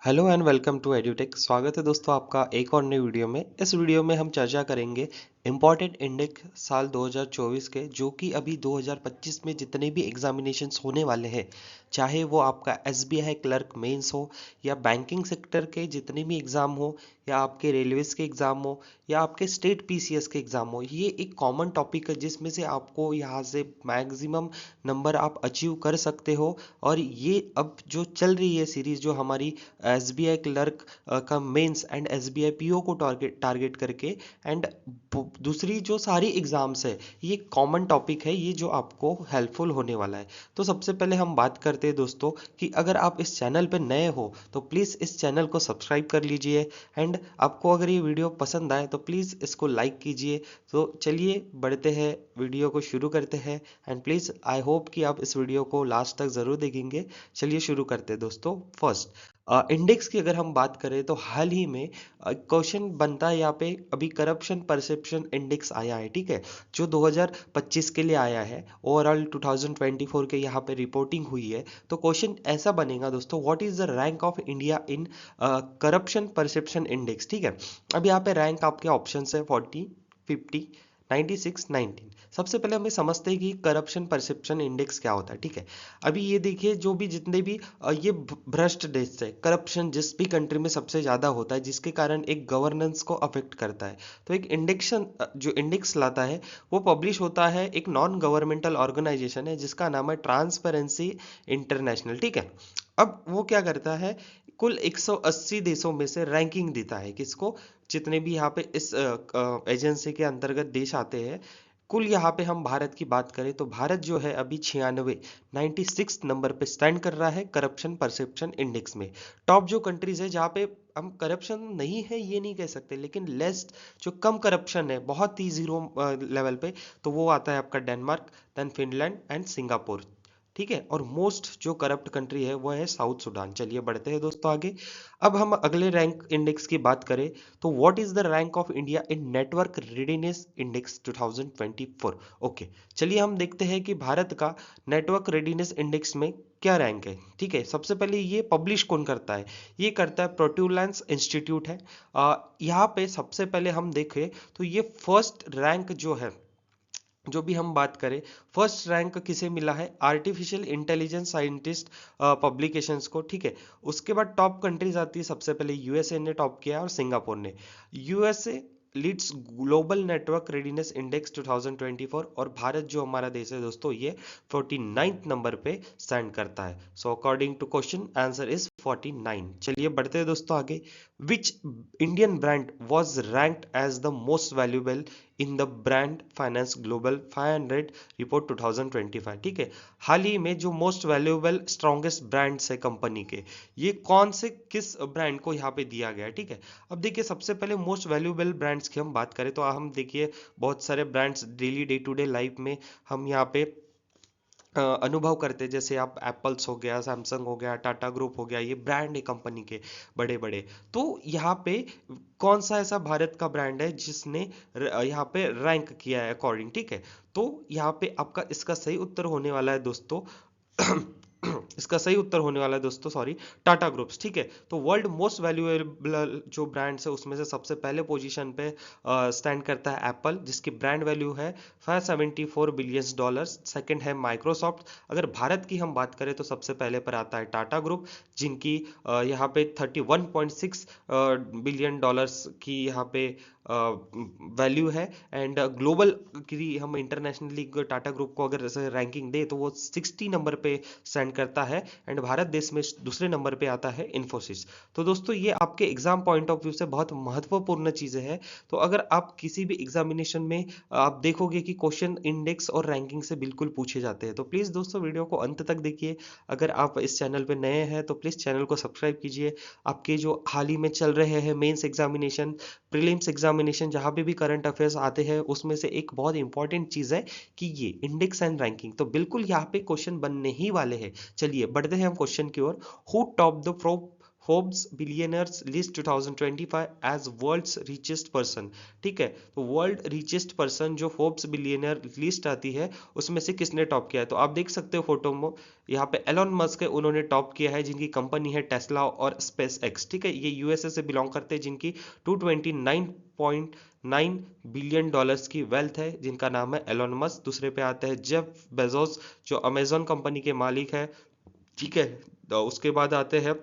Hello and welcome to Edutech. स्वागत है दोस्तों आपका एक और नई वीडियो में। इस वीडियो में हम चर्चा करेंगे इम्पॉर्टेंट इंडेक्स साल 2024 के, जो कि अभी 2025 में जितने भी एग्जामिनेशंस होने वाले हैं, चाहे वो आपका एसबीआई क्लर्क मेंस हो या बैंकिंग सेक्टर के जितने भी एग्ज़ाम हो या आपके रेलवेज के एग्ज़ाम हो या आपके स्टेट पीसीएस के एग्ज़ाम हो, ये एक कॉमन टॉपिक है जिसमें से आपको यहाँ से मैक्सिमम नंबर आप अचीव कर सकते हो। और ये अब जो चल रही है सीरीज़, जो हमारी एसबीआई क्लर्क का मेंस एंड एसबीआई पीओ को टारगेट टारगेट करके, एंड दूसरी जो सारी एग्जाम्स है, ये कॉमन टॉपिक है ये जो आपको हेल्पफुल होने वाला है। तो सबसे पहले हम बात करते हैं दोस्तों कि अगर आप इस चैनल पर नए हो तो प्लीज़ इस चैनल को सब्सक्राइब कर लीजिए, एंड आपको अगर ये वीडियो पसंद आए तो प्लीज़ इसको लाइक कीजिए। तो चलिए बढ़ते हैं, वीडियो को शुरू करते हैं। एंड प्लीज़ आई होप कि आप इस वीडियो को लास्ट तक ज़रूर देखेंगे। चलिए शुरू करते हैं दोस्तों। फर्स्ट, इंडेक्स की अगर हम बात करें तो हाल ही में क्वेश्चन बनता है यहाँ पे, अभी करप्शन परसेप्शन इंडेक्स आया है, ठीक है, जो 2025 के लिए आया है। ओवरऑल 2024 के यहाँ पे रिपोर्टिंग हुई है। तो क्वेश्चन ऐसा बनेगा दोस्तों, what is the rank of India in corruption perception index, ठीक है। अब यहाँ पे रैंक आपके ऑप्शन है 40, 50, 96, 19। सबसे पहले हमें समझते हैं कि करप्शन परसेप्शन इंडेक्स क्या होता है, ठीक है। अभी ये देखिए, जो भी जितने भी ये भ्रष्ट देश है, करप्शन जिस भी कंट्री में सबसे ज़्यादा होता है, जिसके कारण एक गवर्नेंस को अफेक्ट करता है। तो एक इंडेक्शन जो इंडेक्स लाता है वो पब्लिश होता है, एक नॉन गवर्नमेंटल ऑर्गेनाइजेशन है जिसका नाम है ट्रांसपेरेंसी इंटरनेशनल, ठीक है। अब वो क्या करता है, कुल 180 देशों में से रैंकिंग देता है किसको, जितने भी यहाँ पे इस एजेंसी के अंतर्गत देश आते हैं। कुल यहाँ पे हम भारत की बात करें तो भारत जो है अभी 96 नंबर पे स्टैंड कर रहा है करप्शन परसेप्शन इंडेक्स में। टॉप जो कंट्रीज है जहाँ पे हम करप्शन नहीं है ये नहीं कह सकते, लेकिन लेस, जो कम करप्शन है, बहुत ही जीरो लेवल पे, तो वो आता है आपका Denmark, then Finland and Singapore, ठीक है। और मोस्ट जो करप्ट कंट्री है वो है साउथ सुडान। चलिए बढ़ते हैं दोस्तों आगे। अब हम अगले रैंक इंडेक्स की बात करें तो what is the rank of India in network readiness index 2024। Okay, चलिए हम देखते हैं कि भारत का नेटवर्क रेडीनेस इंडेक्स में क्या रैंक है, ठीक है। सबसे पहले ये पब्लिश कौन करता है, ये करता है प्रोट्यूलेंस इंस्टीट्यूट है। यहाँ पे सबसे पहले हम देखें तो ये फर्स्ट रैंक जो है, जो भी हम बात करें, फर्स्ट रैंक किसे मिला है, आर्टिफिशियल इंटेलिजेंस साइंटिस्ट पब्लिकेशंस को, ठीक है। उसके बाद टॉप कंट्रीज आती है, सबसे पहले यूएसए ने टॉप किया और सिंगापुर ने। USA leads global network readiness index 2024, और भारत जो हमारा देश है दोस्तों, ये 49th नंबर पे स्टैंड करता है। So according to question answer is 49। चलिए बढ़ते हैं दोस्तों आगे। Which Indian brand was ranked as the most valuable in the brand finance global 500 report 2025, ठीक है। हाल ही में जो मोस्ट वैल्यूएबल स्ट्रॉन्गेस्ट ब्रांड्स है कंपनी के, ये कौन से किस ब्रांड को यहाँ पे दिया गया है, ठीक है। अब देखिए, सबसे पहले मोस्ट वैल्यूएबल ब्रांड्स की हम बात करें तो हम देखिए बहुत सारे brands daily day to day life में हम यहाँ पे अनुभव करते हैं। जैसे आप एप्पल्स हो गया, सैमसंग हो गया, टाटा ग्रुप हो गया, ये ब्रांड है कंपनी के बड़े बड़े। तो यहाँ पे कौन सा ऐसा भारत का ब्रांड है जिसने यहाँ पे रैंक किया है अकॉर्डिंग, ठीक है। तो यहाँ पे आपका इसका सही उत्तर होने वाला है दोस्तों इसका सही उत्तर होने वाला है दोस्तों, सॉरी, टाटा ग्रुप्स, ठीक है। तो वर्ल्ड मोस्ट वैल्यूएबल जो ब्रांड्स है उसमें से सबसे पहले पोजीशन पे स्टैंड करता है एप्पल, जिसकी ब्रांड वैल्यू है 574 बिलियन डॉलर्स। सेकंड है माइक्रोसॉफ्ट। अगर भारत की हम बात करें तो सबसे पहले पर आता है टाटा ग्रुप, जिनकी यहाँ पे 31.6 बिलियन डॉलर्स की यहाँ पे वैल्यू है। एंड ग्लोबल की हम इंटरनेशनली टाटा ग्रुप को अगर रैंकिंग दे तो वो 60 नंबर पे स्टैंड करता है। एंड भारत देश में दूसरे नंबर पे आता है इन्फोसिस। तो दोस्तों ये आपके एग्जाम पॉइंट ऑफ व्यू से बहुत महत्वपूर्ण चीजें हैं। तो अगर आप किसी भी एग्जामिनेशन में आप देखोगे कि क्वेश्चन इंडेक्स और रैंकिंग से बिल्कुल पूछे जाते हैं, तो प्लीज दोस्तों वीडियो को अंत तक देखिए। अगर आप इस चैनल पे नए हैं तो प्लीज चैनल को सब्सक्राइब कीजिए। आपके जो हाल ही में चल रहे हैं मेंस एग्जामिनेशन, प्रीलिम्स एग्जामिनेशन, जहाँ पे भी करंट अफेयर्स आते हैं, उसमें से एक बहुत इंपॉर्टेंट चीज है कि ये इंडेक्स एंड रैंकिंग, तो बिल्कुल यहाँ पे क्वेश्चन बनने ही वाले हैं। चलिए बढ़ते हैं हम क्वेश्चन की ओर। Who top the Forbes billionaires list 2025 as world's richest person. ठीक है, तो वर्ल्ड रिचेस्ट पर्सन जो फोर्ब्स बिलियनर लिस्ट आती है उसमें से किसने टॉप किया है, तो आप देख सकते हो फोटो में यहाँ पे एलोन मस्क है, उन्होंने टॉप किया है, जिनकी कंपनी है टेस्ला और स्पेस एक्स। ठीक है, ये यूएसए से बिलोंग करते हैं, जिनकी 229.9 बिलियन डॉलर्स की वेल्थ है, जिनका नाम है एलोन मस्क। दूसरे पे आते हैं जेफ बेजोस जो अमेजोन कंपनी के मालिक है। ठीक है, तो उसके बाद आते हैं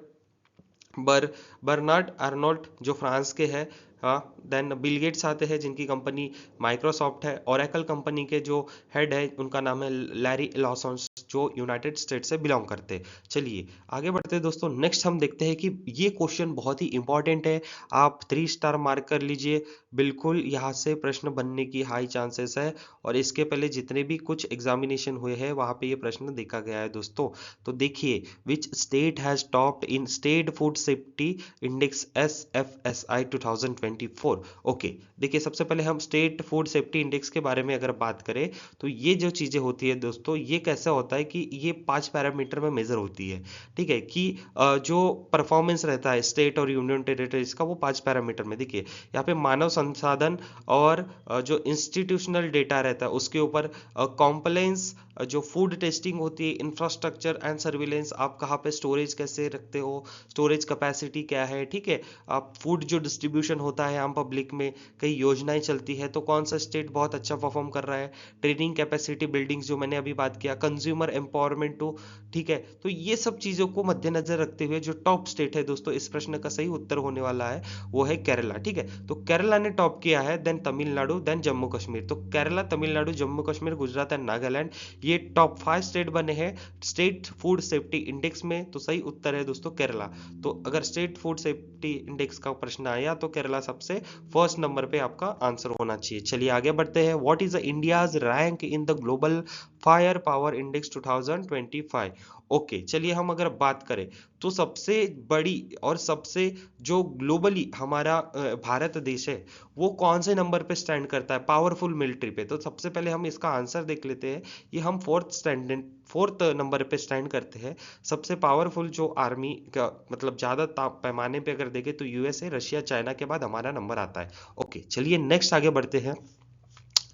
बर्नार्ड अर्नोल्ट जो फ्रांस के हैं। हाँ, देन बिल गेट्स आते हैं, जिनकी कंपनी माइक्रोसॉफ्ट है। ओरेकल कंपनी के जो हेड है उनका नाम है लैरी लॉसन जो यूनाइटेड स्टेट से बिलोंग करते हैं। चलिए आगे बढ़ते हैं दोस्तों। नेक्स्ट हम देखते हैं कि ये क्वेश्चन बहुत ही इंपॉर्टेंट है, आप 3 स्टार मार्क कर लीजिए। बिल्कुल यहाँ से प्रश्न बनने की हाई चांसेस है, और इसके पहले जितने भी कुछ एग्जामिनेशन हुए हैं वहां पे ये प्रश्न देखा गया है दोस्तों। तो देखिए, which state has topped in state food safety index SFSI 2024। Okay, देखिए सबसे पहले हम स्टेट फूड सेफ्टी इंडेक्स के बारे में अगर बात करें, तो ये जो चीजें होती है दोस्तों, ये कैसा होता है कि ये 5 पैरामीटर में मेजर होती है। ठीक है, कि जो परफॉर्मेंस रहता है स्टेट और यूनियन टेरिटरीज का, वो 5 पैरामीटर में। देखिए यहाँ पे मानव संसाधन और जो इंस्टीट्यूशनल डेटा रहता है उसके ऊपर, कॉम्प्लायंस, जो फूड टेस्टिंग होती है, इंफ्रास्ट्रक्चर एंड सर्विलेंस, आप कहाँ पे स्टोरेज कैसे रखते हो, स्टोरेज कैपेसिटी क्या है। ठीक है, आप फूड जो डिस्ट्रीब्यूशन होता है आम पब्लिक में, कई योजनाएं चलती है, तो कौन सा स्टेट बहुत अच्छा परफॉर्म कर रहा है। ट्रेनिंग कैपेसिटी बिल्डिंग्स जो मैंने अभी बात किया, कंज्यूमर एम्पावरमेंट टू। ठीक है, तो ये सब चीजों को मद्देनजर रखते हुए जो टॉप स्टेट है दोस्तों, इस प्रश्न का सही उत्तर होने वाला है वो है केरला। ठीक है, तो केरला ने टॉप किया है, देन तमिलनाडु, देन जम्मू कश्मीर। तो केरला, तमिलनाडु, जम्मू कश्मीर, गुजरात एंड नागालैंड, ये टॉप 5 स्टेट बने हैं स्टेट फूड सेफ्टी इंडेक्स में। तो सही उत्तर है दोस्तों केरला। तो अगर स्टेट फूड सेफ्टी इंडेक्स का प्रश्न आया तो केरला सबसे फर्स्ट नंबर पे आपका आंसर होना चाहिए। चलिए आगे बढ़ते हैं। What is the India's rank in the global fire power index 2025। Okay, चलिए हम अगर बात करें तो सबसे बड़ी और सबसे जो ग्लोबली हमारा भारत देश है, वो कौन से नंबर पे स्टैंड करता है पावरफुल मिलिट्री पे। तो सबसे पहले हम इसका आंसर देख लेते हैं। ये हम फोर्थ नंबर पे स्टैंड करते हैं। सबसे पावरफुल जो आर्मी का मतलब ज्यादा पैमाने पे अगर देखें तो यूएसए, रशिया, चाइना के बाद हमारा नंबर आता है। ओके, चलिए नेक्स्ट आगे बढ़ते हैं।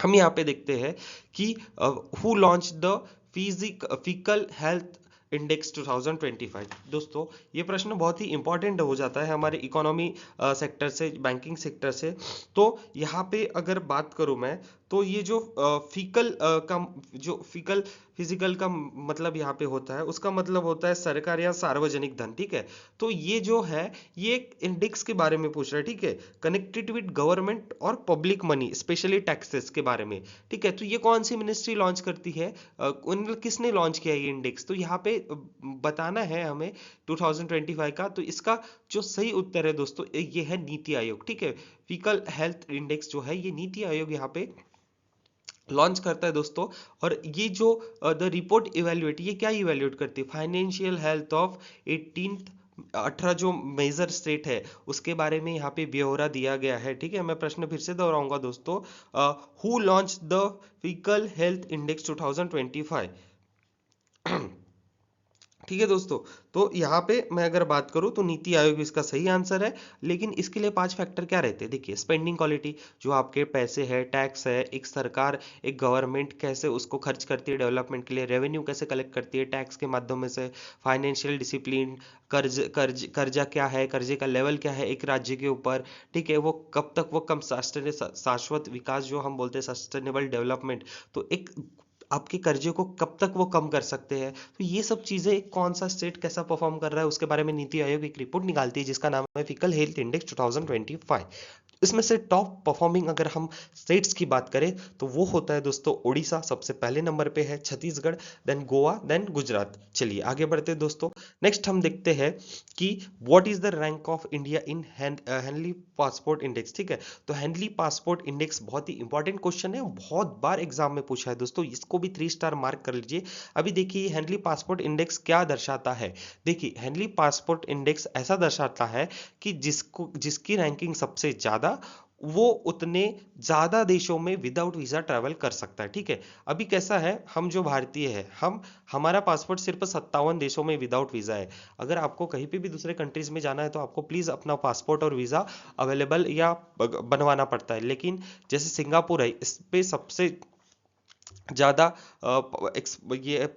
हम यहाँ पे देखते हैं कि who launch the faecal health index 2025। दोस्तों ये प्रश्न बहुत ही इंपॉर्टेंट हो जाता है हमारे इकोनॉमी सेक्टर से, बैंकिंग सेक्टर से। तो यहाँ पे अगर बात करूँ मैं, तो ये जो फीकल फिजिकल का मतलब यहाँ पे होता है, उसका मतलब होता है सरकार या सार्वजनिक धन। ठीक है, तो ये जो है ये एक इंडेक्स के बारे में पूछ रहा है। ठीक है, कनेक्टेड विद गवर्नमेंट और पब्लिक मनी स्पेशली टैक्सेस के बारे में। ठीक है, तो ये कौन सी मिनिस्ट्री लॉन्च करती है, किसने लॉन्च किया ये इंडेक्स, तो यहाँ पे बताना है हमें 2025 का। तो इसका जो सही उत्तर है दोस्तों ये है नीति आयोग। ठीक है, फीकल हेल्थ इंडेक्स जो है ये नीति आयोग यहाँ पे लॉन्च करता है दोस्तों। और ये जो द रिपोर्ट इवेल्युएट, ये क्या इवेल्युएट करती है, फाइनेंशियल हेल्थ ऑफ 18 जो मेजर स्टेट है उसके बारे में यहाँ पे ब्यौरा दिया गया है। ठीक है, मैं प्रश्न फिर से दोहराऊंगा दोस्तों। Who launch the faecal health index 2025। ठीक है दोस्तों, तो यहाँ पे मैं अगर बात करूँ तो नीति आयोग इसका सही आंसर है। लेकिन इसके लिए 5 फैक्टर क्या रहते हैं, देखिए स्पेंडिंग क्वालिटी, जो आपके पैसे है, टैक्स है, एक सरकार, एक गवर्नमेंट कैसे उसको खर्च करती है डेवलपमेंट के लिए, रेवेन्यू कैसे कलेक्ट करती है टैक्स के माध्यम से, फाइनेंशियल डिसिप्लिन, कर्जा क्या है, कर्जे का लेवल क्या है एक राज्य के ऊपर। ठीक है, वो कब तक वो कम शाश्वत विकास जो हम बोलते हैं सस्टेनेबल डेवलपमेंट, तो एक आपके कर्जे को कब तक वो कम कर सकते हैं। तो ये सब चीजें कौन सा स्टेट कैसा परफॉर्म कर रहा है उसके बारे में नीति आयोग एक रिपोर्ट निकालती है जिसका नाम है फीकल हेल्थ इंडेक्स 2025। इसमें से टॉप परफॉर्मिंग अगर हम स्टेट्स की बात करें तो वो होता है दोस्तों ओडिशा सबसे पहले नंबर पे है, छत्तीसगढ़, देन गोवा, देन गुजरात। चलिए आगे बढ़ते हैं दोस्तों। नेक्स्ट हम देखते हैं कि what is the rank of India in Henley passport index. ठीक है, तो हैंडली पासपोर्ट इंडेक्स बहुत ही इंपॉर्टेंट क्वेश्चन है, बहुत बार एग्जाम में पूछा है दोस्तों, इसको भी 3 स्टार मार्क कर लीजिए। अभी देखिए हैंडली पासपोर्ट इंडेक्स क्या दर्शाता है। देखिए हैंडली पासपोर्ट इंडेक्स ऐसा दर्शाता है कि जिसकी रैंकिंग सबसे ज्यादा वो उतने ज्यादा देशों में विदाउट वीजा ट्रैवल कर सकता है। ठीक है, अभी कैसा है, हम जो भारतीय है, हम हमारा पासपोर्ट सिर्फ 57 देशों में विदाउट वीजा है। अगर आपको कहीं पे भी दूसरे कंट्रीज में जाना है तो आपको प्लीज अपना पासपोर्ट और वीजा अवेलेबल या बनवाना पड़ता है। लेकिन जैसे सिंगापुर है, इस पे सबसे ज़्यादा ये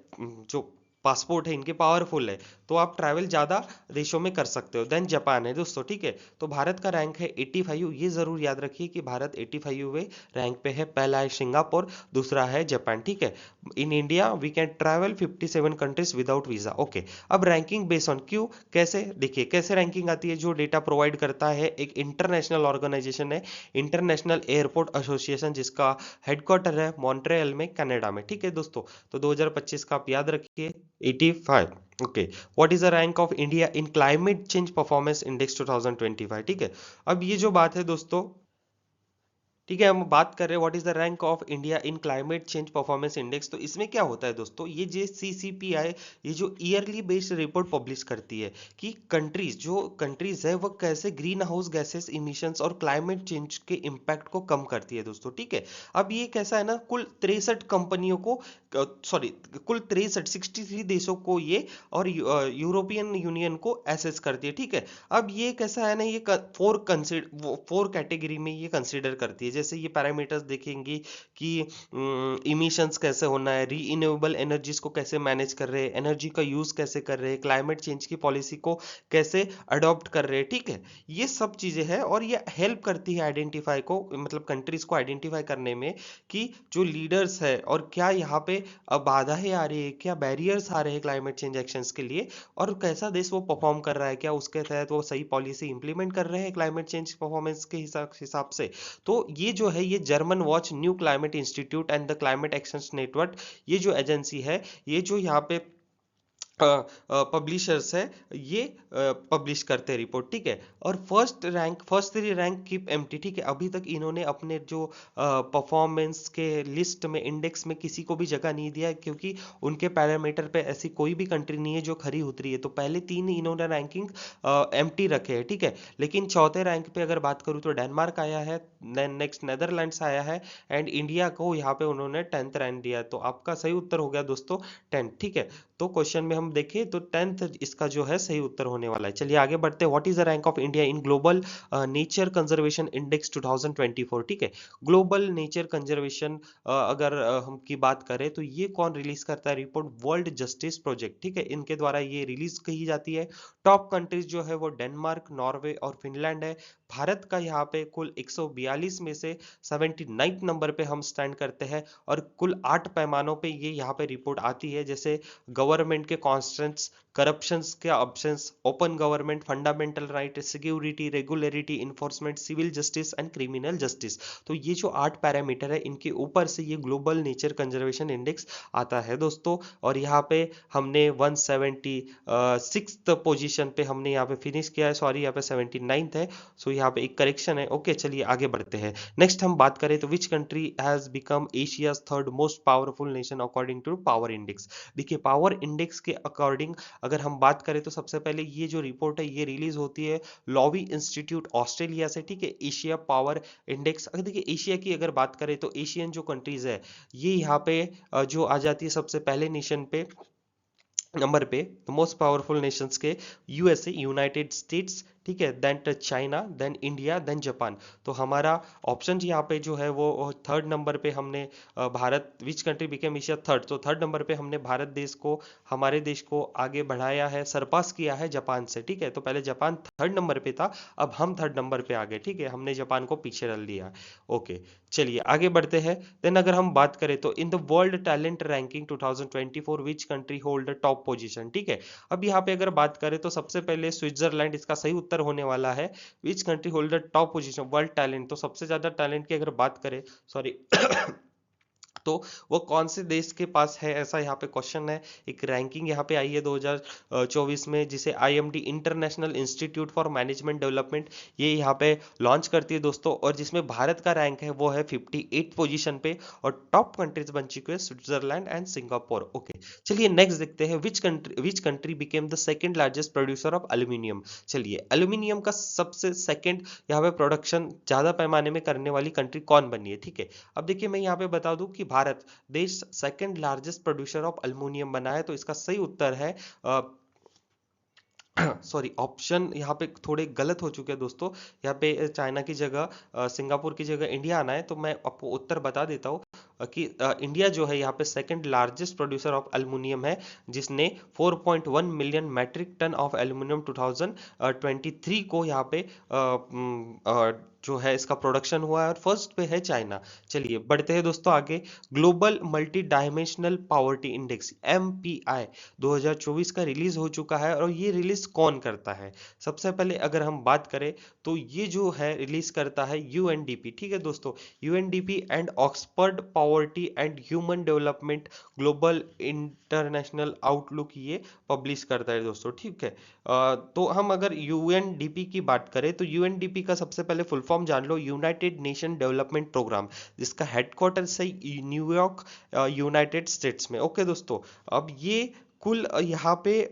जो पासपोर्ट है इनके पावरफुल है, तो आप ट्रैवल ज़्यादा देशों में कर सकते हो। देन जापान है दोस्तों। ठीक है, तो भारत का रैंक है 85। ये ज़रूर याद रखिए कि भारत 85वें रैंक पे है। पहला है सिंगापुर, दूसरा है जापान। ठीक है, in India we can travel 57 countries without visa. Okay, अब रैंकिंग बेस्ड ऑन क्यों, कैसे देखिए कैसे रैंकिंग आती है। जो डेटा प्रोवाइड करता है एक इंटरनेशनल ऑर्गेनाइजेशन है, इंटरनेशनल एयरपोर्ट एसोसिएशन, जिसका हेडक्वार्टर है मॉन्ट्रियल में कनाडा में। ठीक है दोस्तों, तो 2025 का आप याद रखिए 85। Okay, what is the rank of India in climate change performance index 2025। ठीक है, अब ये जो बात है दोस्तों, ठीक है, हम बात कर रहे हैं what is the rank of India in climate change performance index. तो इसमें क्या होता है दोस्तों, ये जे CCPI, ये जो ईयरली बेस्ड रिपोर्ट पब्लिश करती है कि कंट्रीज, जो कंट्रीज है वो कैसे ग्रीन हाउस गैसेस इमिशंस और क्लाइमेट चेंज के इम्पैक्ट को कम करती है दोस्तों। ठीक है, अब ये कैसा है ना, कुल 63 कंपनियों को, सॉरी, कुल 63 देशों को ये, और यूरोपियन यूनियन को एसेस करती है। ठीक है, अब ये कैसा है ना, ये फोर कैटेगरी में ये कंसिडर करती है। जैसे ये पैरामीटर्स देखेंगी कि इमिशंस कैसे होना है, रीइन्यूएबल एनर्जीज को कैसे मैनेज कर रहे हैं, एनर्जी का यूज कैसे कर रहे हैं, क्लाइमेट चेंज की पॉलिसी को कैसे अडॉप्ट कर रहे हैं। ठीक है, ये सब चीजें हैं और ये हेल्प करती है आइडेंटिफाई को, मतलब कंट्रीज को आइडेंटिफाई करने में कि जो लीडर्स है और क्या यहाँ पे बाधाएं आ रही है, क्या बैरियर्स आ रहे हैं क्लाइमेट चेंज एक्शंस के लिए, और कैसा देश वो परफॉर्म कर रहा है, क्या उसके तहत वो सही पॉलिसी इंप्लीमेंट कर रहे हैं क्लाइमेट चेंज परफॉर्मेंस के हिसाब से। तो ये जो है, ये German watch, new climate institute and the climate action network, ये जो एजेंसी है, ये जो यहाँ पे पब्लिशर्स है, ये पब्लिश करते हैं रिपोर्ट। ठीक है, और फर्स्ट 3 रैंक कीप एम्प्टी। ठीक है, अभी तक इन्होंने अपने जो परफॉर्मेंस के लिस्ट में, इंडेक्स में किसी को भी जगह नहीं दिया है, क्योंकि उनके पैरामीटर पे ऐसी कोई भी कंट्री नहीं है जो खरी उतरी है। तो पहले 3 इन्होंने रैंकिंग एम्प्टी रखे हैं। ठीक है, लेकिन चौथे रैंक पे अगर बात करूँ तो डेनमार्क आया है, नेक्स्ट नेदरलैंड्स आया है, एंड इंडिया को यहाँ पे उन्होंने 10th रैंक दिया है। तो आपका सही उत्तर हो गया दोस्तों 10। ठीक है, तो क्वेश्चन में हम देखें तो 10th इसका जो है सही उत्तर होने वाला है। चलिए आगे बढ़ते हैं। What is the rank of India in global nature conservation index 2024। ठीक है, ग्लोबल नेचर कंजर्वेशन अगर हम की बात करें तो ये कौन रिलीज करता है रिपोर्ट, वर्ल्ड जस्टिस प्रोजेक्ट। ठीक है, इनके द्वारा ये रिलीज की जाती है। टॉप कंट्रीज जो है वो डेनमार्क, नॉर्वे और फिनलैंड है। भारत का यहाँ पे कुल 142 में से 79 नंबर पे हम स्टैंड करते हैं, और कुल 8 पैमानों पे ये यहाँ पे रिपोर्ट आती है, जैसे गवर्नमेंट के कॉन्स्टेंट्स, करप्शंस के options, open government, fundamental right, security, regularity, enforcement, civil justice and criminal justice. तो ये जो 8 पैरामीटर है, इनके ऊपर से ये ग्लोबल नेचर कंजर्वेशन इंडेक्स आता है दोस्तों। और यहाँ पे हमने 176 पोजीशन पे हमने यहाँ पे फिनिश किया है, सॉरी यहाँ पे 79th है। सो यहाँ पे एक करेक्शन है। ओके, चलिए आगे बढ़ते हैं। नेक्स्ट हम बात करें तो which country has become Asia's third most powerful nation according to power index. देखिए, पावर इंडेक्स के अकॉर्डिंग अगर हम बात करें तो सबसे पहले ये जो रिपोर्ट है ये रिलीज होती है लॉवी इंस्टीट्यूट ऑस्ट्रेलिया से। ठीक है, एशिया पावर इंडेक्स। अगर देखिए एशिया की अगर बात करें तो एशियन जो कंट्रीज है, ये यहाँ पे जो आ जाती है सबसे पहले नेशन पे, नंबर पे मोस्ट पावरफुल नेशंस के, यूएसए, यूनाइटेड स्टेट्स। ठीक है, then China, then India, then Japan. तो हमारा ऑप्शन यहाँ पे जो है वो थर्ड नंबर पे हमने Bharat, which country became Asia third, तो थर्ड नंबर पे हमने भारत देश को, हमारे देश को आगे बढ़ाया है, सरपास किया है जापान से। ठीक है, तो पहले जापान थर्ड नंबर पे था, अब हम थर्ड नंबर पे आ गए। ठीक है, हमने जापान को पीछे डाल दिया। ओके, चलिए आगे बढ़ते हैं। देन अगर हम बात करें तो in the world talent ranking 2024 which country hold top position. ठीक है, अब यहाँ पे अगर बात करें तो सबसे पहले स्विट्जरलैंड इसका सही उत्तर होने वाला है। Which country hold top position world talent, तो सबसे ज्यादा टैलेंट की अगर बात करें, सॉरी तो वो कौन से देश के पास है, ऐसा यहाँ पे क्वेश्चन है। एक रैंकिंग यहाँ पे आई है 2024 में, जिसे IMD international institute for management development ये यहाँ पे लॉन्च करती है दोस्तों, और जिसमें भारत का रैंक है वो है 58 पोजीशन पे, और टॉप कंट्रीज बन चुके हैं स्विट्जरलैंड एंड सिंगापुर। ओके, चलिए नेक्स्ट देखते हैं, which country became the second largest producer of aluminium. चलिए एल्यूमिनियम का सबसे सेकंड यहाँ पे प्रोडक्शन ज्यादा पैमाने में करने वाली कंट्री कौन बनी है, ठीक है। अब देखिए मैं यहाँ पे बता दूं कि भारत देश second largest producer of aluminium बना है, तो इसका सही उत्तर है सॉरी, ऑप्शन यहाँ पे थोड़े गलत हो चुके हैं दोस्तों। यहाँ पे चाइना की जगह सिंगापुर की जगह इंडिया आना है, तो मैं आपको उत्तर बता देता हूँ कि इंडिया जो है यहाँ पे second largest producer of aluminium है, जिसने 4.1 million metric tonne of aluminium 2023 को यहाँ पे जो है इसका प्रोडक्शन हुआ है, और फर्स्ट पे है चाइना। चलिए बढ़ते हैं दोस्तों आगे। Global multi dimensional poverty index MPI 2024 का रिलीज हो चुका है, और ये रिलीज कौन करता है। सबसे पहले अगर हम बात करें तो ये जो है रिलीज करता है UNDP, ठीक है दोस्तों। UNDP and Oxford poverty and human development global international outlook ये पब्लिश करता है दोस्तों, ठीक है। तो हम अगर UNDP की बात करें तो UNDP का सबसे पहले फुल फॉर्म जान लो, यूनाइटेड नेशन डेवलपमेंट प्रोग्राम, जिसका हेडक्वार्टर से न्यूयॉर्क यूनाइटेड स्टेट्स में। ओके दोस्तों, अब ये कुल यहाँ पे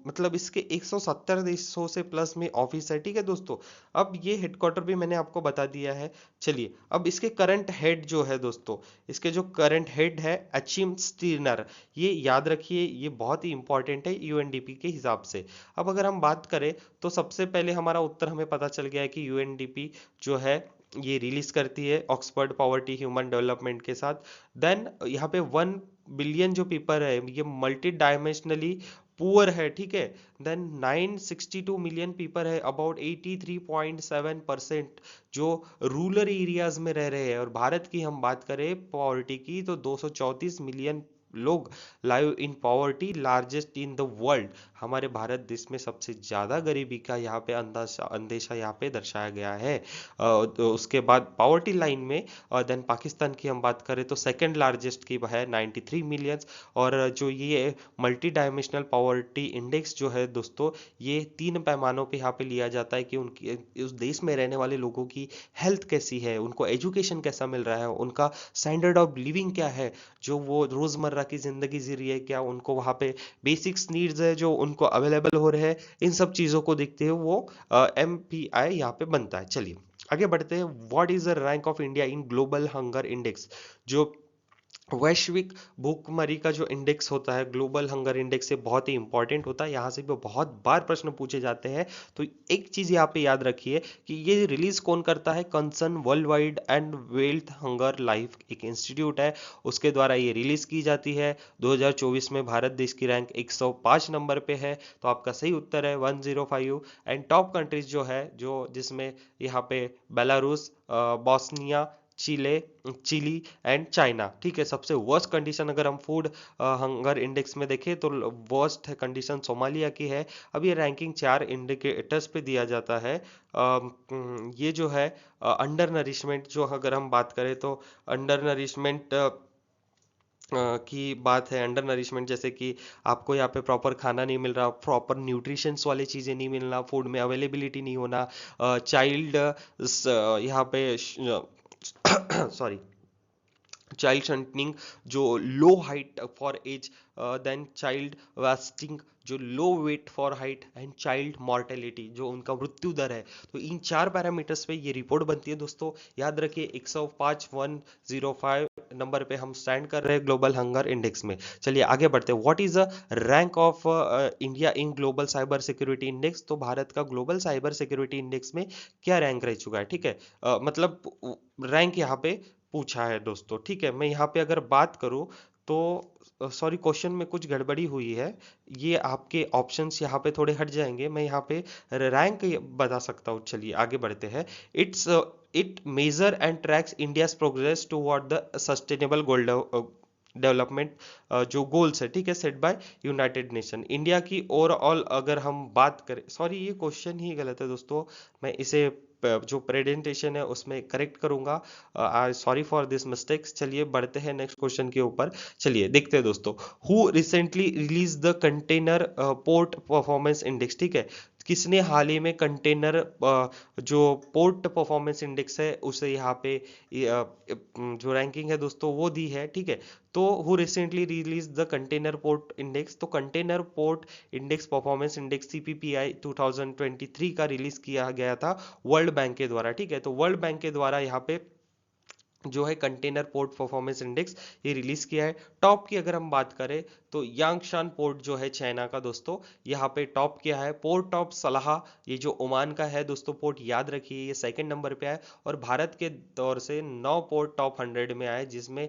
मतलब इसके 170 देशों से प्लस में ऑफिस है, ठीक है दोस्तों। अब ये हेडक्वार्टर भी मैंने आपको बता दिया है। चलिए अब इसके करंट हेड जो है दोस्तों, इसके जो करंट हेड है अचिम स्टीनर, ये याद रखिए, ये बहुत ही इंपॉर्टेंट है UNDP के हिसाब से। अब अगर हम बात करें तो सबसे पहले हमारा उत्तर हमें पता चल गया है कि UNDP जो है ये रिलीज करती है ऑक्सफोर्ड पावर्टी ह्यूमन डेवलपमेंट के साथ। देन यहाँ पे 1 बिलियन जो पीपल है ये मल्टी डायमेंशनली पुअर है, ठीक है। देन 962 मिलियन पीपल है, अबाउट 83.7% जो रूरल एरियाज में रह रहे हैं। और भारत की हम बात करें पॉवर्टी की तो 234 मिलियन लोग live in poverty, largest in the world. हमारे भारत देश में सबसे ज्यादा गरीबी का यहाँ पे अंदेशा यहाँ पे दर्शाया गया है। तो उसके बाद पॉवर्टी लाइन में देन पाकिस्तान की हम बात करें तो सेकंड लार्जेस्ट की है 93 मिलियंस। और जो ये मल्टी डायमेंशनल पॉवर्टी इंडेक्स जो है दोस्तों, ये 3 पैमानों पे यहाँ पे लिया जाता है कि उनकी उस देश में रहने वाले लोगों की हेल्थ कैसी है, उनको एजुकेशन कैसा मिल रहा है, उनका स्टैंडर्ड ऑफ लिविंग क्या है, जो वो रोजमर्रा की जिंदगी जी रही है, क्या उनको वहाँ पे बेसिक्स नीड्स है जो उनको अवेलेबल हो रहे हैं, इन सब चीजों को देखते हुए वो MPI यहाँ पे बनता है। चलिए आगे बढ़ते हैं। What is the rank of India in global hunger index, जो वैश्विक भूखमरी का जो इंडेक्स होता है, ग्लोबल हंगर इंडेक्स से बहुत ही इंपॉर्टेंट होता है, यहाँ से भी बहुत बार प्रश्न पूछे जाते हैं। तो एक चीज यहाँ पे याद रखिए कि ये रिलीज कौन करता है, concern world wide and wealth hunger life एक इंस्टीट्यूट है, उसके द्वारा ये रिलीज की जाती है। 2024 में भारत देश की रैंक 105 नंबर पे है, तो आपका सही उत्तर है 105। एंड टॉप कंट्रीज जो है, जो जिसमें यहाँ पे Belarus, Bosnia, Chile Chile and China, ठीक है। सबसे वर्स्ट कंडीशन अगर हम फूड हंगर इंडेक्स में देखें तो वर्स्ट कंडीशन सोमालिया की है। अब ये रैंकिंग 4 इंडिकेटर्स पे दिया जाता है। ये जो है अंडर नरिशमेंट, जो अगर हम बात करें तो अंडर नरिशमेंट की बात है। अंडर नरिशमेंट जैसे कि आपको यहाँ पे प्रॉपर खाना नहीं मिल रहा, प्रॉपर न्यूट्रिशंस वाली चीज़ें नहीं मिलना, फूड में अवेलेबिलिटी नहीं होना, चाइल्ड यहाँ पे सॉरी चाइल्ड स्टंटनिंग, जो low height for age, then child wasting, जो low weight for height, and child mortality, जो उनका मृत्यु दर है। तो इन 4 पैरामीटर्स पे ये रिपोर्ट बनती है दोस्तों, याद रखिए। 105 नंबर पे हम स्टैंड कर रहे हैं ग्लोबल हंगर इंडेक्स में। चलिए आगे बढ़ते हैं। What is the rank of India in global cyber security index, तो भारत का ग्लोबल साइबर सिक्योरिटी इंडेक्स में क्या रैंक रह चुका है, ठीक है। मतलब रैंक यहाँ पे पूछा है दोस्तों, ठीक है। मैं यहाँ पे अगर बात करूँ तो सॉरी, क्वेश्चन में कुछ गड़बड़ी हुई है, ये आपके ऑप्शंस यहाँ पे थोड़े हट जाएंगे, मैं यहाँ पे रैंक बता सकता हूँ। चलिए आगे बढ़ते हैं। It measure and tracks India's progress toward the sustainable gold development जो गोल्स है, ठीक है, set by United Nation. India की ओवरऑल अगर हम बात करें, सॉरी ये क्वेश्चन ही गलत है दोस्तों, मैं इसे जो प्रेजेंटेशन है उसमें करेक्ट करूंगा। Sorry for this mistakes. चलिए बढ़ते हैं नेक्स्ट क्वेश्चन के ऊपर। चलिए देखते हैं दोस्तों, who recently release the container port performance index, ठीक है, किसने हाल ही में कंटेनर जो पोर्ट परफॉर्मेंस इंडेक्स है उसे यहाँ पे जो रैंकिंग है दोस्तों वो दी है, ठीक है। तो who recently release the container port index, तो container port index performance index CPPI 2023 का रिलीज किया गया था वर्ल्ड बैंक के द्वारा, ठीक है। तो वर्ल्ड बैंक के द्वारा यहाँ पे जो है कंटेनर पोर्ट परफॉर्मेंस इंडेक्स ये रिलीज किया है। टॉप की अगर हम बात करें तो यांगशान पोर्ट जो है चाइना का दोस्तों, यहाँ पे टॉप किया है। पोर्ट ऑफ सलाह ये जो ओमान का है दोस्तों पोर्ट, याद रखिए ये सेकंड नंबर पे है। और भारत के तौर से 9 पोर्ट टॉप 100 में आए, जिसमें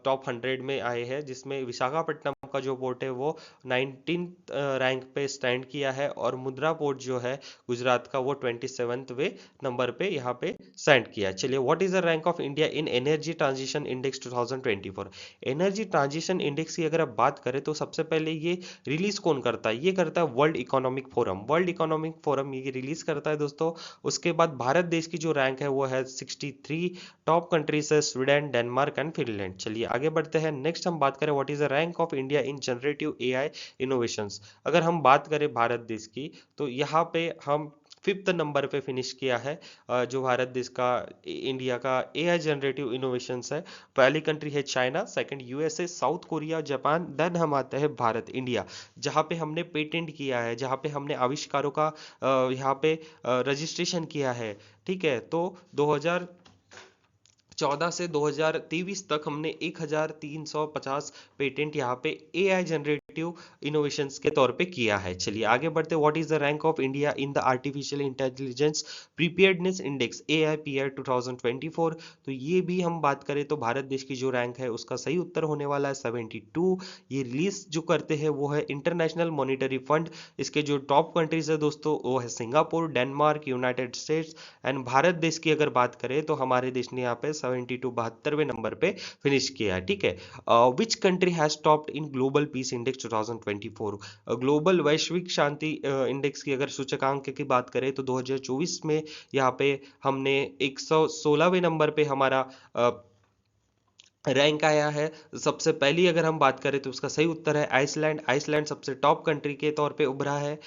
टॉप 100 में आए हैं, जिसमें विशाखापट्टनम का जो पोर्ट है वो 19th रैंक पे स्टैंड किया है। और मुद्रा पोर्ट जो है गुजरात का वो 27वें नंबर पे यहाँ पे स्टैंड किया है। चलिए, what is the rank of India in energy transition index 2024? Energy transition index की अगर आप बात करें तो सबसे पहले ये रिलीज कौन करता है, ये करता है world economic forum. World economic forum ये रिलीज करता है दोस्तों। उसके बाद भारत देश की जो रैंक है वो है 63। टॉप कंट्रीज है स्वीडन, डेनमार्क एंड फिनलैंड। चलिए आगे बढ़ते हैं। नेक्स्ट हम बात करें what is the rank of India in generative AI innovations. अगर हम बात करें भारत देश की तो यहाँ पे हम फिफ्थ नंबर पे फिनिश किया है। जो भारत देश का इंडिया का एआई जनरेटिव इनोवेशंस है। पहली कंट्री है China, second USA, South Korea, Japan, then हम आते हैं भारत इंडिया, जहाँ पे हमने पेटेंट किया है, जहाँ पे हमने आविष्कारों का यहाँ पे रजिस्ट्रेशन किया है, ठीक है। तो 2014 से 2023 तक हमने 1350 पेटेंट यहाँ पे एआई जनरेटिव इनोवेशंस के तौर पे किया है। चलिए आगे बढ़ते, what is the rank of India in the artificial intelligence preparedness index AIPR 2024? तो ये भी हम बात करें तो भारत देश की जो रैंक है उसका सही उत्तर होने वाला है 72। ये रिलीज जो करते हैं वो है इंटरनेशनल मॉनिटरी फंड। इसके जो टॉप कंट्रीज है दोस्तों वो है Singapore, Denmark, United states and Bharat देश की अगर बात करें तो हमारे देश ने यहाँ पे 72 72वें नंबर पे फिनिश किया है, ठीक है। विच country has topped in global peace index 2024? Global वैश्विक शांति इंडेक्स की अगर सूचकांक की बात करें तो 2024 में यहाँ पे हमने 116वें नंबर पे हमारा रैंक आया है। सबसे पहली अगर हम बात करें तो उसका सही उत्तर है आइसलैंड। आइसलैंड सबसे टॉप कंट्री के तौर पे उभरा है।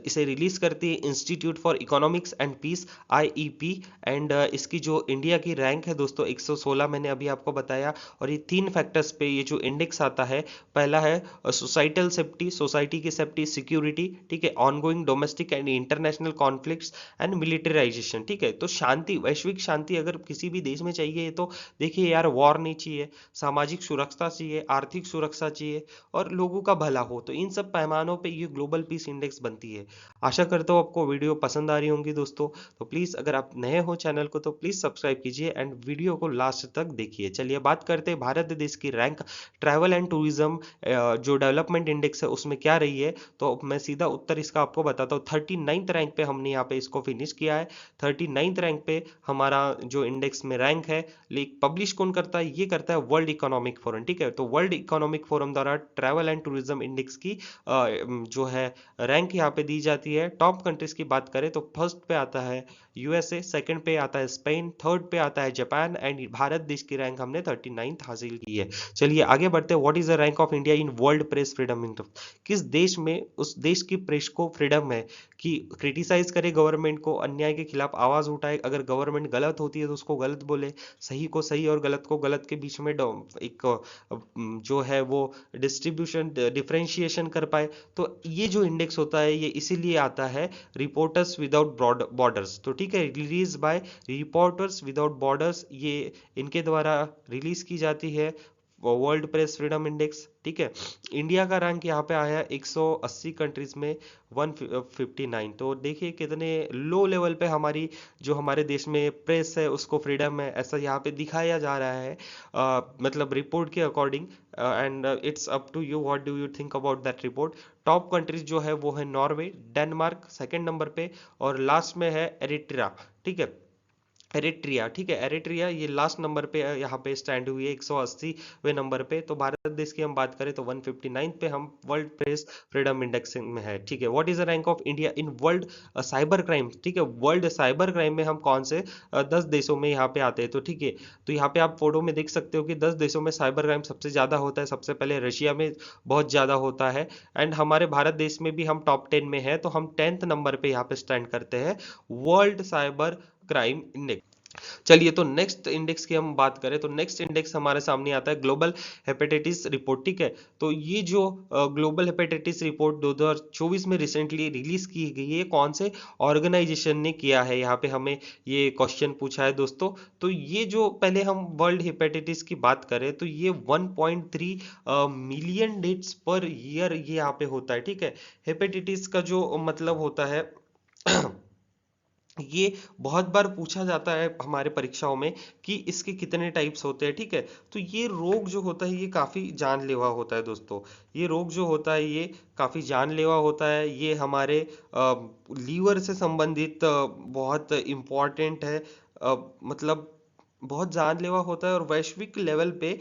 इसे रिलीज करती है institute for economics and peace, IEP. And इसकी जो इंडिया की रैंक है दोस्तों 116 मैंने अभी आपको बताया। और ये तीन फैक्टर्स पे ये जो इंडेक्स आता है, पहला है सोसाइटल सेफ्टी, सोसाइटी की सेफ्टी, सिक्योरिटी, ठीक है, ongoing domestic and international conflicts and militarisation, ठीक है। तो शांति, वैश्विक शांति अगर किसी भी देश में चाहिए तो देखिए यार, वॉर नहीं चाहिए, सामाजिक सुरक्षा चाहिए, आर्थिक सुरक्षा चाहिए और लोगों का भला हो, तो इन सब पैमानों पे ये ग्लोबल पीस इंडेक्स बनती है। आशा करता हूँ आपको वीडियो पसंद आ रही होंगी दोस्तों। तो प्लीज अगर आप नए हो चैनल को तो प्लीज सब्सक्राइब कीजिए एंड वीडियो को लास्ट तक देखिए। चलिए बात करते हैं भारत देश की रैंक ट्रैवल एंड टूरिज्म जो डेवलपमेंट इंडेक्स है उसमें क्या रही है। तो मैं सीधा उत्तर इसका आपको बताता हूँ। 39th रैंक पे हमने यहाँ पे इसको फिनिश किया है। 39th रैंक पे हमारा जो इंडेक्स में रैंक है, लेकिन पब्लिश कौन करता है, ये करता है वर्ल्ड इकोनॉमिक फोरम, ठीक है। तो वर्ल्ड इकोनॉमिक फोरम द्वारा ट्रैवल एंड टूरिज्म इंडेक्स की जो है रैंक यहाँ पे दी जाती है। टॉप कंट्रीज की बात करें तो फर्स्ट पे आता है यूएसए, सेकंड पे आता है स्पेन, थर्ड पे आता है जापान एंड भारत देश की रैंक हमने 39th हासिल की है। चलिए आगे बढ़ते हैं, what is the rank of India in world press freedom index? किस देश में उस देश की प्रेस को फ्रीडम है कि क्रिटिसाइज करे गवर्नमेंट को, अन्याय के खिलाफ आवाज उठाए, अगर गवर्नमेंट गलत होती है तो उसको गलत बोले, सही को सही और गलत को गलत के बीच में एक जो है वो डिस्ट्रीब्यूशन डिफरेंशिएशन कर पाए। तो ये जो इंडेक्स होता है ये इसीलिए आता है रिपोर्टर्स विदाउट बॉर्डर्स, तो ठीक है, release by reporters without borders, ये इनके द्वारा रिलीज की जाती है वर्ल्ड प्रेस फ्रीडम इंडेक्स, ठीक है। इंडिया का रैंक यहाँ पे आया 180 कंट्रीज में 159। तो देखिए कितने लो लेवल पे हमारी जो हमारे देश में प्रेस है उसको फ्रीडम है ऐसा यहाँ पे दिखाया जा रहा है, मतलब रिपोर्ट के according. And it's up to you, what do you think about that report. Top countries जो है वो है नॉर्वे, डेनमार्क सेकंड नंबर पे और लास्ट में है एरिट्रिया, ठीक है। एरिट्रिया, ठीक है, एरिट्रिया ये लास्ट नंबर पे यहाँ पे स्टैंड हुई है 180वें नंबर पे। तो भारत देश की हम बात करें तो 159 पे हम वर्ल्ड प्रेस फ्रीडम इंडेक्स में है, ठीक है। What is the rank of India in world cyber crime, ठीक है, वर्ल्ड साइबर क्राइम में हम कौन से 10 देशों में यहाँ पे आते हैं, तो ठीक है। तो यहाँ पे आप फोटो में देख सकते हो कि 10 देशों में साइबर क्राइम सबसे ज्यादा होता है। सबसे पहले रशिया में बहुत ज्यादा होता है, एंड हमारे भारत देश में भी हम टॉप 10 में है, तो हम 10th नंबर पे यहाँ पे स्टैंड करते हैं वर्ल्ड साइबर क्राइम इंडेक्स। चलिए, तो नेक्स्ट इंडेक्स की हम बात करें तो नेक्स्ट इंडेक्स हमारे सामने आता है ग्लोबल हेपेटाइटिस रिपोर्ट, ठीक है। तो ये जो ग्लोबल हेपेटाइटिस रिपोर्ट 2024 में रिसेंटली रिलीज की गई है, कौन से ऑर्गेनाइजेशन ने किया है, यहाँ पे हमें ये क्वेश्चन पूछा है दोस्तों। तो ये जो पहले हम वर्ल्ड हेपेटाइटिस की बात करें तो ये 1.3 मिलियन डेथ्स पर ईयर ये यहाँ पे होता है, ठीक है। हेपेटाइटिस का जो मतलब होता है ये बहुत बार पूछा जाता है हमारे परीक्षाओं में कि इसके कितने टाइप्स होते हैं, ठीक है। तो ये रोग जो होता है ये काफी जानलेवा होता है दोस्तों। ये रोग जो होता है ये काफी जानलेवा होता है। ये हमारे लीवर से संबंधित बहुत इम्पोर्टेंट है, मतलब बहुत जानलेवा होता है और वैश्विक लेवल पे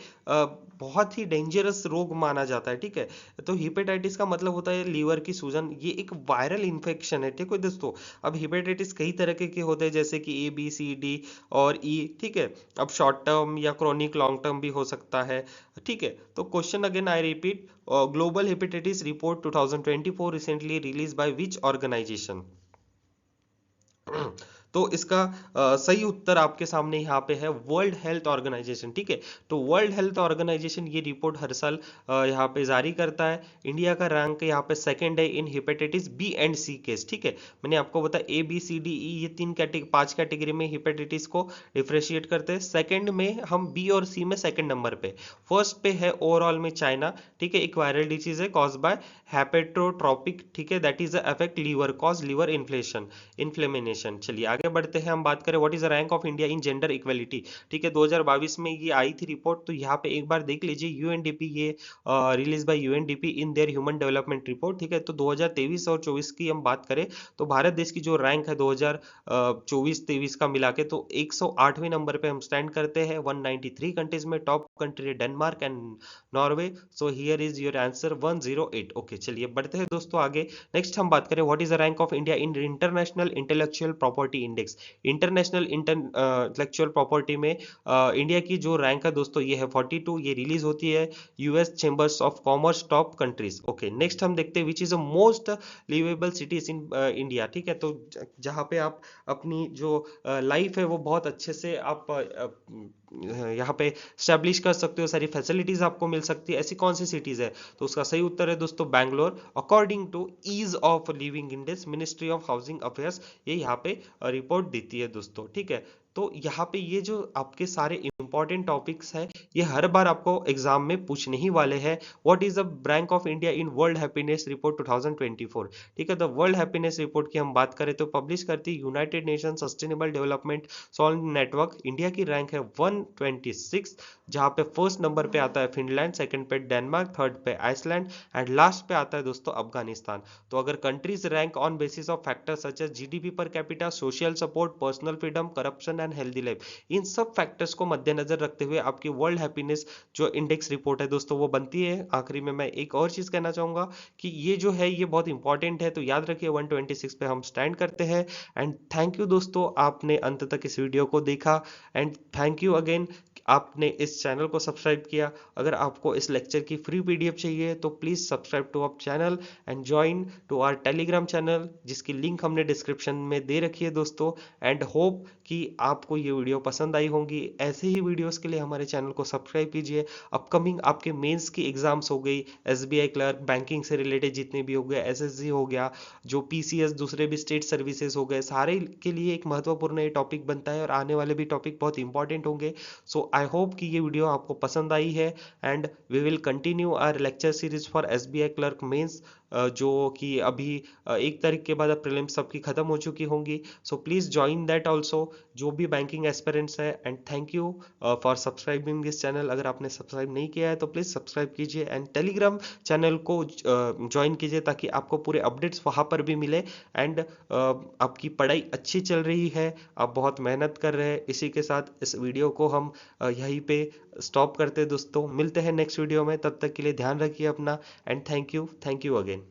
बहुत ही डेंजरस रोग माना जाता है, ठीक है। तो हेपेटाइटिस का मतलब होता है लीवर की सूजन। ये एक वायरल इन्फेक्शन है, ठीक है दोस्तों। अब हेपेटाइटिस कई तरह के होते हैं, जैसे कि A B C D और E, ठीक है। अब शॉर्ट टर्म या क्रोनिक लॉन्ग टर्म भी हो सकता है, ठीक है। तो question again I repeat, global hepatitis report 2024 recently release by which organization. तो इसका सही उत्तर आपके सामने यहाँ पे है वर्ल्ड हेल्थ ऑर्गेनाइजेशन, ठीक है। तो वर्ल्ड हेल्थ ऑर्गेनाइजेशन ये रिपोर्ट हर साल यहाँ पे जारी करता है। इंडिया का रैंक यहाँ पे सेकंड है in hepatitis B and C case, ठीक है। मैंने आपको बताया A B C D E ये पांच कैटेगरी में हेपेटाइटिस को डिफरेंशिएट करते हैं। सेकंड में हम बी और सी में सेकंड नंबर पे। फर्स्ट पे है ओवरऑल में चाइना, ठीक है। एक वायरल डिजीज है कॉज बाय हेपेटोट्रोपिक, ठीक है, that is affect liver, cause liver inflammation. चलिए आगे बढ़ते हैं, हम बात करें what is the rank of India in gender equality, ठीक है। 2022 में ये आई थी रिपोर्ट, तो यहाँ पे एक बार देख लीजिए UNDP, ये release by UNDP in their human development report, ठीक है। तो 2023 और 24 की हम बात करें तो भारत देश की जो रैंक है 2024-23 का मिला के, तो 108वें नंबर पे हम स्टैंड करते हैं 193 कंट्रीज में। टॉप कंट्री है Denmark and Norway. So here is your answer 108। Okay, चलिए बढ़ते हैं दोस्तों आगे। नेक्स्ट हम बात करें what is the rank of India in international intellectual property index. International intellectual property में इंडिया की जो रैंक है दोस्तों ये है 42। ये रिलीज होती है US chambers of commerce top countries. Okay, next हम देखते हैं which is the most livable cities in India, ठीक है। तो जहाँ पे आप अपनी जो लाइफ है वो बहुत अच्छे से आप यहाँ पे स्टैब्लिश कर सकते हो, सारी फैसिलिटीज आपको मिल सकती है। ऐसी कौन सी सिटीज है, तो उसका सही उत्तर है दोस्तों Bangalore, according to ease of living index, ministry of housing affairs ये यहाँ पे रिपोर्ट देती है दोस्तों, ठीक है। तो यहाँ पे ये जो आपके सारे इंपॉर्टेंट टॉपिक्स हैं ये हर बार आपको एग्जाम में पूछने ही वाले हैं। What is the rank of India in world happiness report 2024, ठीक है। तो वर्ल्ड हैप्पीनेस रिपोर्ट की हम बात करें तो पब्लिश करती है United Nation Sustainable Development Solve Network. India की रैंक है 126, जहाँ पे फर्स्ट नंबर पे आता है फिनलैंड, सेकंड पे डेनमार्क, थर्ड पे आइसलैंड एंड लास्ट पे आता है दोस्तों अफगानिस्तान। तो अगर countries rank on basis of factors such as GDP per capita, social support, personal freedom, corruption and healthy life, इन सब फैक्टर्स को मद्देनजर रखते हुए आपकी वर्ल्ड हैप्पीनेस जो इंडेक्स रिपोर्ट है दोस्तों वो बनती है। आखिरी में मैं एक और चीज कहना चाहूंगा कि ये जो है ये बहुत इंपॉर्टेंट है, तो याद रखिए 126 पे हम स्टैंड करते हैं। एंड थैंक यू दोस्तों, आपने अंत तक इस वीडियो को देखा, एंड थैंक यू अगेन आपने इस चैनल को सब्सक्राइब किया। अगर आपको इस लेक्चर की फ्री PDF चाहिए तो please subscribe to our channel and join to our Telegram channel, जिसकी लिंक हमने डिस्क्रिप्शन में दे रखी है दोस्तों। एंड होप कि आपको ये वीडियो पसंद आई होंगी। ऐसे ही वीडियोस के लिए हमारे चैनल को सब्सक्राइब कीजिए। अपकमिंग आपके मेंस की एग्जाम्स हो गई, SBI क्लर्क, बैंकिंग से रिलेटेड जितने भी हो गए, SSG हो गया, जो PCS दूसरे भी स्टेट सर्विसेज हो गए, सारे के लिए एक महत्वपूर्ण ये टॉपिक बनता है और आने वाले भी टॉपिक बहुत इंपॉर्टेंट होंगे। सो आई होप कि ये वीडियो आपको पसंद आई है, and we will continue our lecture series for SBI clerk mains जो कि अभी 1 तारीख के बाद अब प्रीलिम्स सबकी खत्म हो चुकी होंगी। So please join that also, जो भी बैंकिंग एस्पिरेंट्स है। And thank you for subscribing this channel. अगर आपने सब्सक्राइब नहीं किया है तो प्लीज़ सब्सक्राइब कीजिए एंड टेलीग्राम चैनल को ज्वाइन कीजिए, ताकि आपको पूरे अपडेट्स वहाँ पर भी मिले। एंड आपकी पढ़ाई अच्छी चल रही है, आप बहुत मेहनत कर रहे हैं। इसी के साथ इस वीडियो को हम यहीं पे स्टॉप करते हैं दोस्तों। मिलते हैं नेक्स्ट वीडियो में, तब तक के लिए ध्यान रखिए अपना। And thank you again.